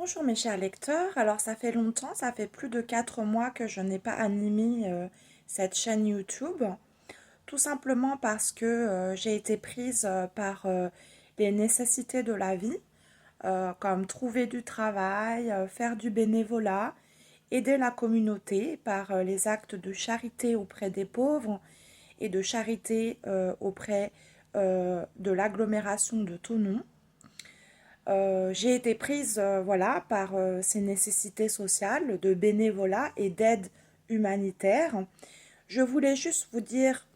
Bonjour mes chers lecteurs, alors ça fait longtemps, ça fait plus de 4 mois que je n'ai pas animé cette chaîne YouTube, tout simplement parce que j'ai été prise par les nécessités de la vie, comme trouver du travail, faire du bénévolat, aider la communauté par les actes de charité auprès des pauvres et de charité auprès de l'agglomération de Thonon. J'ai été prise voilà, par ces nécessités sociales de bénévolat et d'aide humanitaire. Je voulais juste vous dire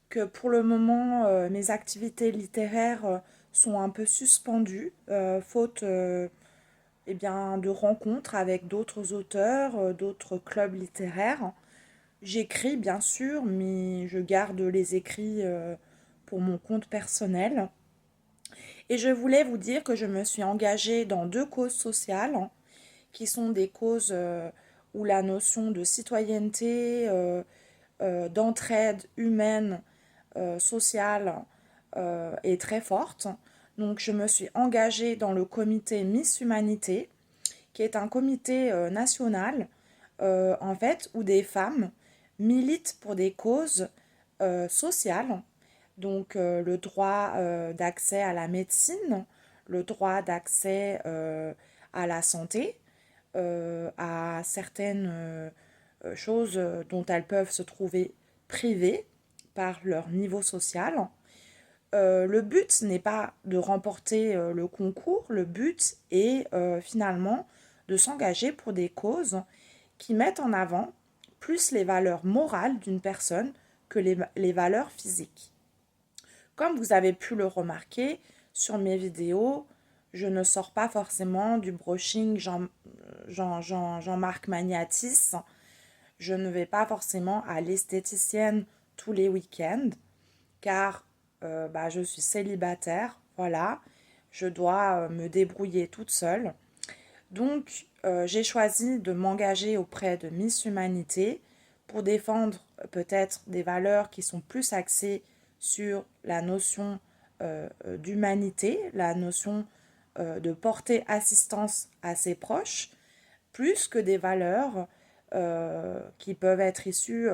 que pour le moment, mes activités littéraires sont un peu suspendues, faute eh bien, de rencontres avec d'autres auteurs, d'autres clubs littéraires. J'écris bien sûr, mais je garde les écrits pour mon compte personnel. Et je voulais vous dire que je me suis engagée dans deux causes sociales, hein, qui sont des causes où la notion de citoyenneté, d'entraide humaine, sociale, est très forte. Donc je me suis engagée dans le comité Miss Humanité, qui est un comité national, en fait, où des femmes militent pour des causes sociales, donc le droit d'accès à la médecine, le droit d'accès à la santé, à certaines choses dont elles peuvent se trouver privées par leur niveau social. Le but n'est pas de remporter le concours, le but est finalement de s'engager pour des causes qui mettent en avant plus les valeurs morales d'une personne que les valeurs physiques. Comme vous avez pu le remarquer sur mes vidéos, je ne sors pas forcément du brushing Jean-Marc Magnatis. Je ne vais pas forcément à l'esthéticienne tous les week-ends, car je suis célibataire, voilà. Je dois me débrouiller toute seule. Donc, j'ai choisi de m'engager auprès de Miss Humanité pour défendre peut-être des valeurs qui sont plus axées sur la notion d'humanité, la notion de porter assistance à ses proches, plus que des valeurs qui peuvent être issues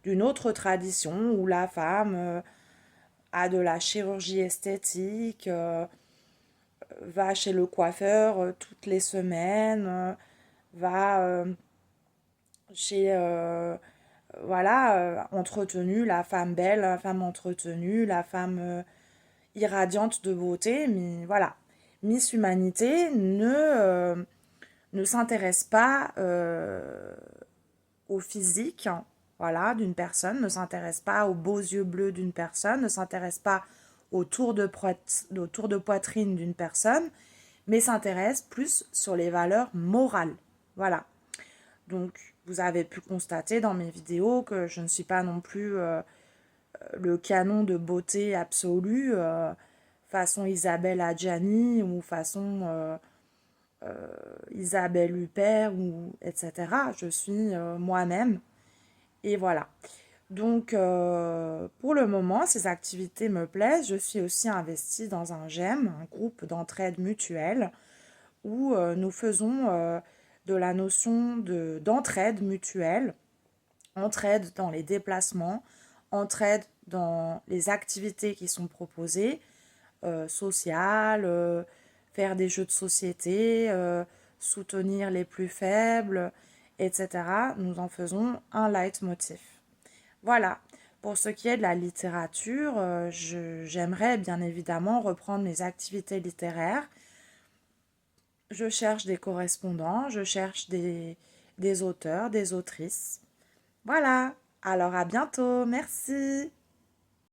d'une autre tradition où la femme a de la chirurgie esthétique, va chez le coiffeur toutes les semaines, va chez voilà, entretenue, la femme belle, la femme entretenue, la femme irradiante de beauté, mais voilà. Miss Humanité ne s'intéresse pas au physique, voilà, d'une personne, ne s'intéresse pas aux beaux yeux bleus d'une personne, ne s'intéresse pas au tour de poitrine d'une personne, mais s'intéresse plus sur les valeurs morales. Voilà. Donc, vous avez pu constater dans mes vidéos que je ne suis pas non plus le canon de beauté absolue, façon Isabelle Adjani ou façon Isabelle Huppert, ou etc. Je suis moi-même. Et voilà. Donc, pour le moment, ces activités me plaisent. Je suis aussi investie dans un GEM, un groupe d'entraide mutuelle, où nous faisons de la notion d'entraide mutuelle, entraide dans les déplacements, entraide dans les activités qui sont proposées, sociales, faire des jeux de société, soutenir les plus faibles, etc. Nous en faisons un leitmotiv. Voilà. Pour ce qui est de la littérature, j'aimerais bien évidemment reprendre mes activités littéraires. Je cherche des correspondants, je cherche des auteurs, des autrices. Voilà. Alors à bientôt. Merci.